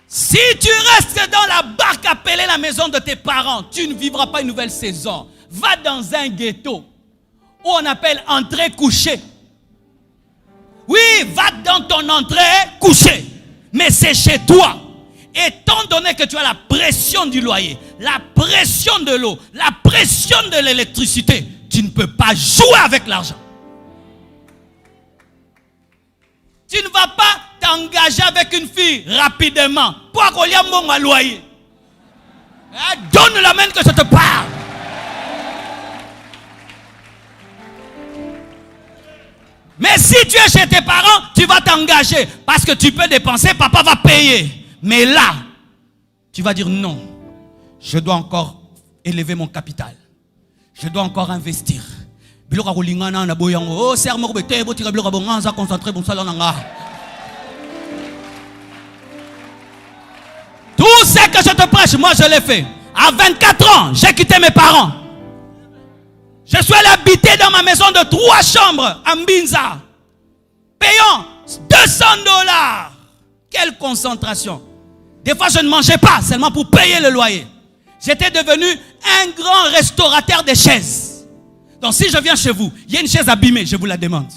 Si tu restes dans la barque appelée la maison de tes parents, tu ne vivras pas une nouvelle saison. Va dans un ghetto où on appelle entrée couchée. Oui, va dans ton entrée couchée. Mais c'est chez toi. Étant donné que tu as la pression du loyer, la pression de l'eau, la pression de l'électricité, tu ne peux pas jouer avec l'argent. Tu ne vas pas t'engager avec une fille rapidement. Pour qu'on y ait mon loyer. Donne la main que je te parle. Mais si tu es chez tes parents, tu vas t'engager. Parce que tu peux dépenser, papa va payer. Mais là, tu vas dire non. Je dois encore élever mon capital. Je dois encore investir. Oh, tout ce que je te prêche, moi je l'ai fait. À 24 ans, j'ai quitté mes parents. Je suis allé habiter dans ma maison de 3 chambres à Mbinza. Payant $200. Quelle concentration. Des fois, je ne mangeais pas seulement pour payer le loyer. J'étais devenu un grand restaurateur de chaises. Donc si je viens chez vous, il y a une chaise abîmée, je vous la demande.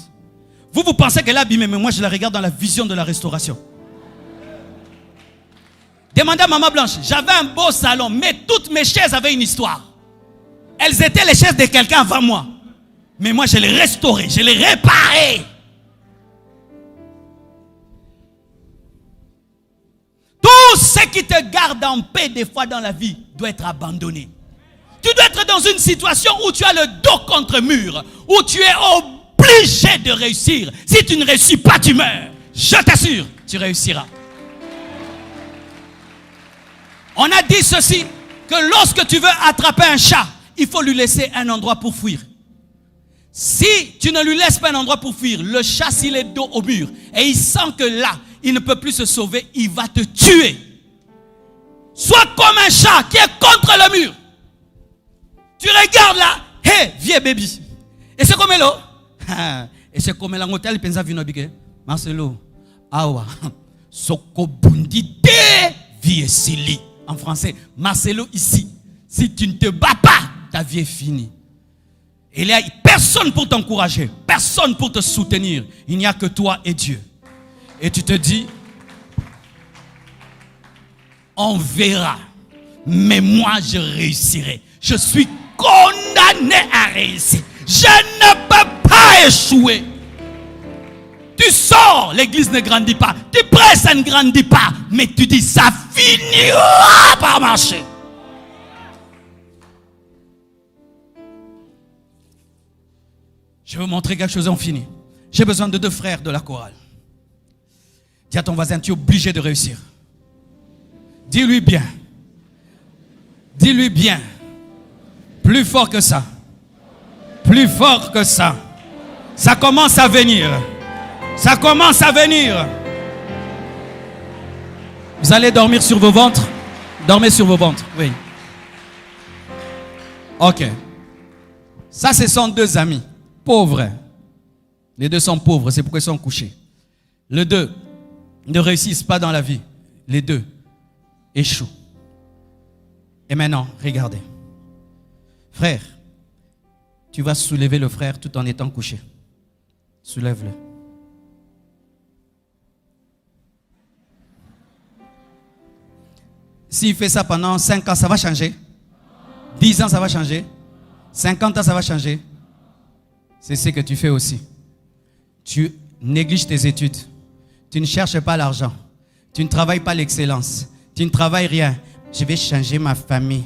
Vous pensez qu'elle est abîmée, mais moi je la regarde dans la vision de la restauration. Demandez à Maman Blanche, j'avais un beau salon, mais toutes mes chaises avaient une histoire. Elles étaient les chaises de quelqu'un avant moi. Mais moi je les restaurais, je les réparais. Tout ce qui te garde en paix des fois dans la vie doit être abandonné. Tu dois être dans une situation où tu as le dos contre mur, où tu es obligé de réussir. Si tu ne réussis pas, tu meurs. Je t'assure, tu réussiras. On a dit ceci, que lorsque tu veux attraper un chat, il faut lui laisser un endroit pour fuir. Si tu ne lui laisses pas un endroit pour fuir, le chat, s'il est dos au mur, et il sent que là, il ne peut plus se sauver, il va te tuer. Sois comme un chat qui est contre le mur. Tu regardes là, hey, vieux baby. Et c'est comme là. Et c'est comme là, l'hôtel, pensa vino bige. Marcelo, awa, soko bundite, vie sili. En français, Marcelo ici. Si tu ne te bats pas, ta vie est finie. Il n'y a personne pour t'encourager, personne pour te soutenir. Il n'y a que toi et Dieu. Et tu te dis, on verra. Mais moi, je réussirai. Je suis condamné à réussir. Je ne peux pas échouer. Tu sors, l'église ne grandit pas. Tu prêches, ça ne grandit pas. Mais tu dis, ça finira par marcher. Je veux montrer quelque chose, on finit. J'ai besoin de 2 frères de la chorale. Dis à ton voisin, tu es obligé de réussir. Dis-lui bien. Dis-lui bien. Plus fort que ça. Plus fort que ça. Ça commence à venir. Ça commence à venir. Vous allez dormir sur vos ventres? Dormez sur vos ventres, oui. Ok. Ça, ce sont 2 amis. Pauvres. Les 2 sont pauvres, c'est pourquoi ils sont couchés. Les 2 ne réussissent pas dans la vie. Les 2 échouent. Et maintenant, regardez. Frère, tu vas soulever le frère tout en étant couché. Soulève-le. S'il fait ça pendant 5 ans, ça va changer. 10 ans, ça va changer. 50 ans, ça va changer. C'est ce que tu fais aussi. Tu négliges tes études. Tu ne cherches pas l'argent. Tu ne travailles pas l'excellence. Tu ne travailles rien. Je vais changer ma famille.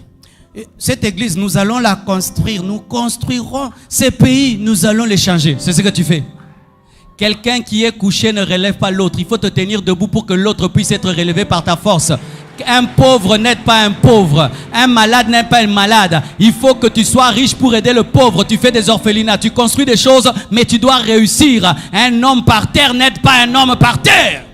Cette église, nous allons la construire. Nous construirons ces pays. Nous allons les changer. C'est ce que tu fais. Quelqu'un qui est couché ne relève pas l'autre. Il faut te tenir debout pour que l'autre puisse être relevé par ta force. Un pauvre n'est pas un pauvre. Un malade n'est pas un malade. Il faut que tu sois riche pour aider le pauvre. Tu fais des orphelinats, tu construis des choses, mais tu dois réussir. Un homme par terre n'aide pas un homme par terre.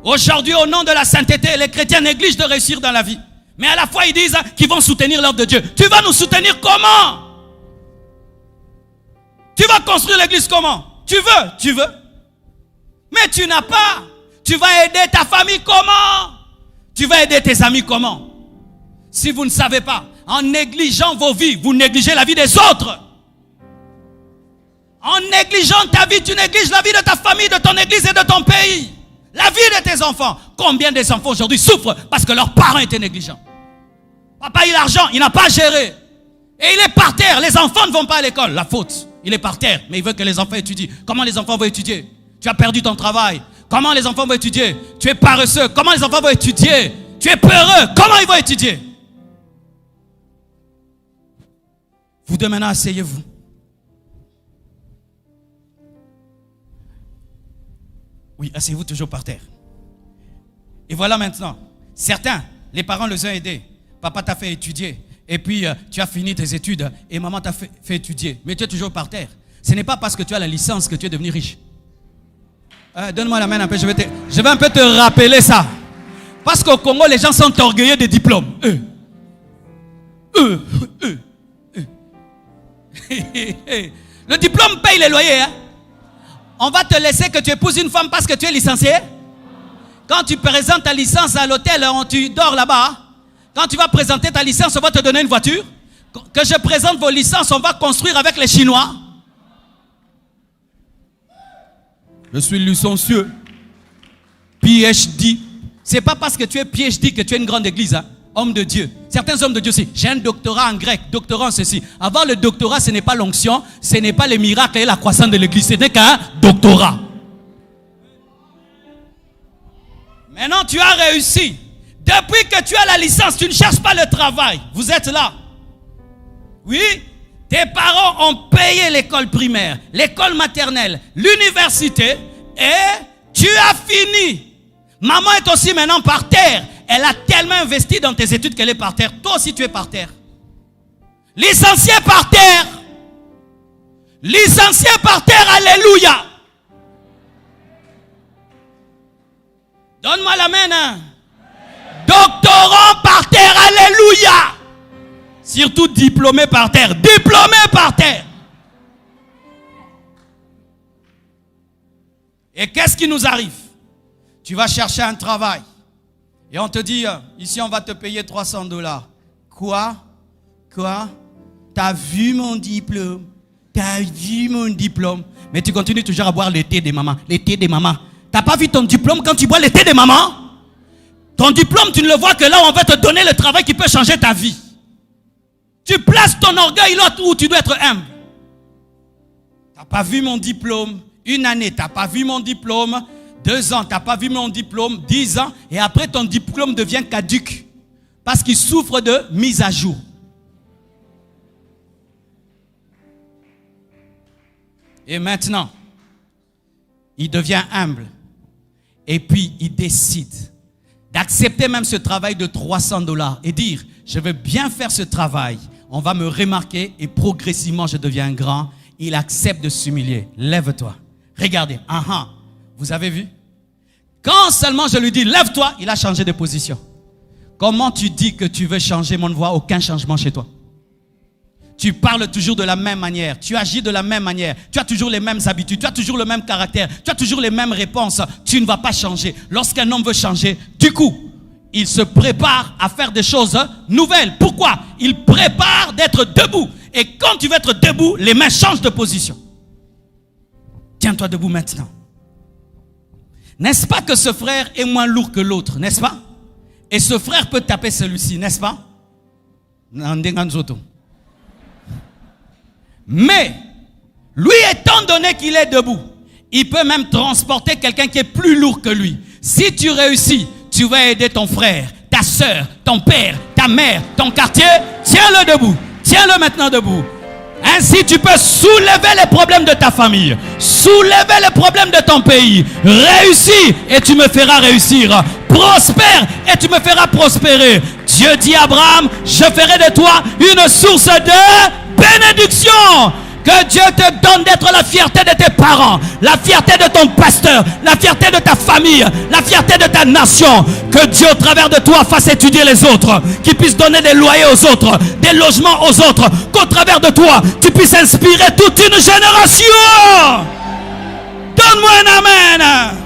Aujourd'hui, au nom de la sainteté, les chrétiens négligent de réussir dans la vie. Mais à la fois, ils disent qu'ils vont soutenir l'œuvre de Dieu. Tu vas nous soutenir comment? Tu vas construire l'église comment? Tu veux? Mais tu n'as pas. Tu vas aider ta famille comment? Tu vas aider tes amis comment? Si vous ne savez pas, en négligeant vos vies, vous négligez la vie des autres. En négligeant ta vie, tu négliges la vie de ta famille, de ton église et de ton pays. La vie de tes enfants. Combien des enfants aujourd'hui souffrent parce que leurs parents étaient négligents? Papa, il a l'argent, il n'a pas géré. Et il est par terre. Les enfants ne vont pas à l'école. La faute. Il est par terre, mais il veut que les enfants étudient. Comment les enfants vont étudier? Tu as perdu ton travail. Comment les enfants vont étudier? Tu es paresseux. Comment les enfants vont étudier? Tu es peureux. Comment ils vont étudier? Vous deux maintenant, asseyez-vous. Oui, asseyez-vous toujours par terre. Et voilà maintenant. Certains, les parents les ont aidés. Papa t'a fait étudier. Et puis, tu as fini tes études. Et maman t'a fait étudier. Mais tu es toujours par terre. Ce n'est pas parce que tu as la licence que tu es devenu riche. Donne-moi la main un peu. Je vais un peu te rappeler ça. Parce qu'au Congo, les gens sont orgueilleux des diplômes. Le diplôme paye les loyers. Hein? On va te laisser que tu épouses une femme parce que tu es licencié. Quand tu présentes ta licence à l'hôtel, tu dors là-bas. Quand tu vas présenter ta licence, on va te donner une voiture. Que je présente vos licences, on va construire avec les Chinois. Je suis licencieux. PhD. C'est pas parce que tu es PhD que tu es une grande église. Hein? Homme de Dieu. Certains hommes de Dieu aussi. J'ai un doctorat en grec, doctorat en ceci. Avoir le doctorat, ce n'est pas l'onction, ce n'est pas les miracles et la croissance de l'église. Ce n'est qu'un doctorat. Maintenant, tu as réussi. Depuis que tu as la licence, tu ne cherches pas le travail. Vous êtes là. Oui, tes parents ont payé l'école primaire, l'école maternelle, l'université et tu as fini. Maman est aussi maintenant par terre. Elle a tellement investi dans tes études qu'elle est par terre. Toi aussi tu es par terre. Licencié par terre. Licencié par terre, alléluia. Donne-moi la main. Hein. Doctorant par terre, alléluia. Surtout diplômé par terre. Diplômé par terre. Et qu'est-ce qui nous arrive? Tu vas chercher un travail. Et on te dit, ici on va te payer $300. Quoi? T'as vu mon diplôme? T'as vu mon diplôme? Mais tu continues toujours à boire le thé des mamans. Le thé des mamans. T'as pas vu ton diplôme quand tu bois le thé des mamans? Ton diplôme, tu ne le vois que là où on va te donner le travail qui peut changer ta vie. Tu places ton orgueil là où tu dois être humble. T'as pas vu mon diplôme? Une année, t'as pas vu mon diplôme? 2 ans, tu n'as pas vu mon diplôme, 10 ans, et après ton diplôme devient caduc. Parce qu'il souffre de mise à jour. Et maintenant, il devient humble. Et puis, il décide d'accepter même ce travail de $300 et dire, je veux bien faire ce travail. On va me remarquer et progressivement, je deviens grand. Il accepte de s'humilier. Lève-toi. Regardez. Vous avez vu? Quand seulement je lui dis, lève-toi, il a changé de position. Comment tu dis que tu veux changer, mais on ne voit aucun changement chez toi? Tu parles toujours de la même manière, tu agis de la même manière, tu as toujours les mêmes habitudes, tu as toujours le même caractère, tu as toujours les mêmes réponses. Tu ne vas pas changer. Lorsqu'un homme veut changer, du coup, il se prépare à faire des choses nouvelles. Pourquoi? Il prépare d'être debout. Et quand tu veux être debout, les mains changent de position. Tiens-toi debout maintenant. N'est-ce pas que ce frère est moins lourd que l'autre, n'est-ce pas? Et ce frère peut taper celui-ci, n'est-ce pas? Mais, lui étant donné qu'il est debout, il peut même transporter quelqu'un qui est plus lourd que lui. Si tu réussis, tu vas aider ton frère, ta soeur, ton père, ta mère, ton quartier. Tiens-le debout. Tiens-le maintenant debout. Ainsi, tu peux soulever les problèmes de ta famille, soulever les problèmes de ton pays. Réussis et tu me feras réussir. Prospère et tu me feras prospérer. Dieu dit à Abraham, je ferai de toi une source de bénédiction. Que Dieu te donne d'être la fierté de tes parents, la fierté de ton pasteur, la fierté de ta famille, la fierté de ta nation. Que Dieu au travers de toi fasse étudier les autres, qu'il puisse donner des loyers aux autres, des logements aux autres. Qu'au travers de toi, tu puisses inspirer toute une génération. Donne-moi un amen.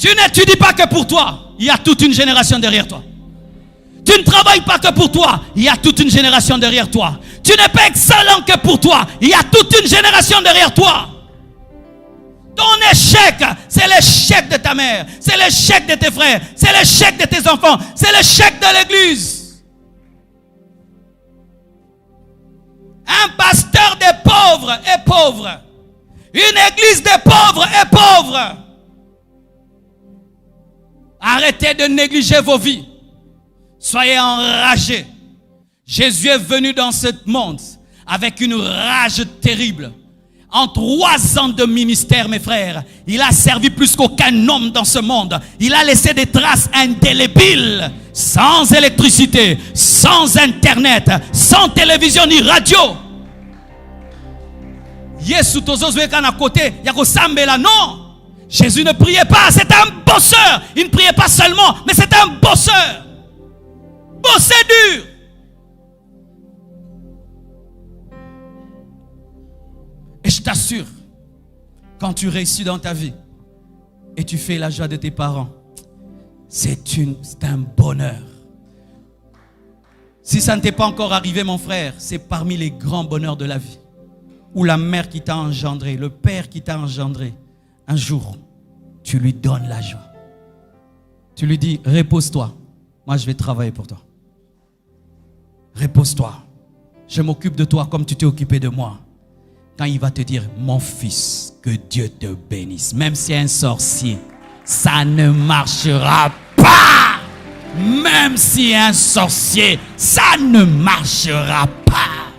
Tu n'étudies pas que pour toi. Il y a toute une génération derrière toi. Tu ne travailles pas que pour toi. Il y a toute une génération derrière toi. Tu n'es pas excellent que pour toi. Il y a toute une génération derrière toi. Ton échec, c'est l'échec de ta mère. C'est l'échec de tes frères. C'est l'échec de tes enfants. C'est l'échec de l'église. Un pasteur des pauvres est pauvre. Une église des pauvres est pauvre. Arrêtez de négliger vos vies. Soyez enragés. Jésus est venu dans ce monde avec une rage terrible. En 3 ans de ministère, mes frères, il a servi plus qu'aucun homme dans ce monde. Il a laissé des traces indélébiles, sans électricité, sans internet, sans télévision ni radio. Yesu tozozwe kana côté, yako sambela non. Jésus ne priait pas, c'était un bosseur. Il ne priait pas seulement, mais c'était un bosseur. Bosser dur. Et je t'assure, quand tu réussis dans ta vie et tu fais la joie de tes parents, c'est un bonheur. Si ça ne t'est pas encore arrivé, mon frère, c'est parmi les grands bonheurs de la vie. Où la mère qui t'a engendré, le père qui t'a engendré, un jour, tu lui donnes la joie. Tu lui dis, repose-toi, moi je vais travailler pour toi. Repose-toi, je m'occupe de toi comme tu t'es occupé de moi. Quand il va te dire, mon fils, que Dieu te bénisse, même si un sorcier, ça ne marchera pas. Même si un sorcier, ça ne marchera pas.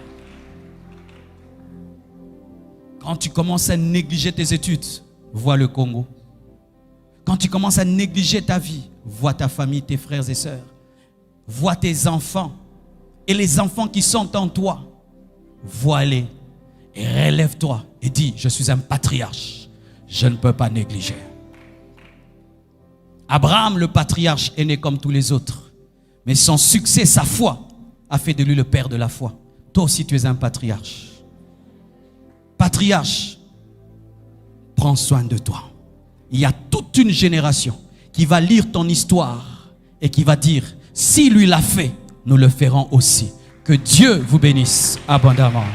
Quand tu commences à négliger tes études, vois le Congo. Quand tu commences à négliger ta vie, vois ta famille, tes frères et sœurs. Vois tes enfants et les enfants qui sont en toi. Vois-les et relève-toi et dis, je suis un patriarche. Je ne peux pas négliger. Abraham, le patriarche, est né comme tous les autres. Mais son succès, sa foi, a fait de lui le père de la foi. Toi aussi, tu es un patriarche. Patriarche, prends soin de toi. Il y a toute une génération qui va lire ton histoire et qui va dire, si lui l'a fait, nous le ferons aussi. Que Dieu vous bénisse abondamment.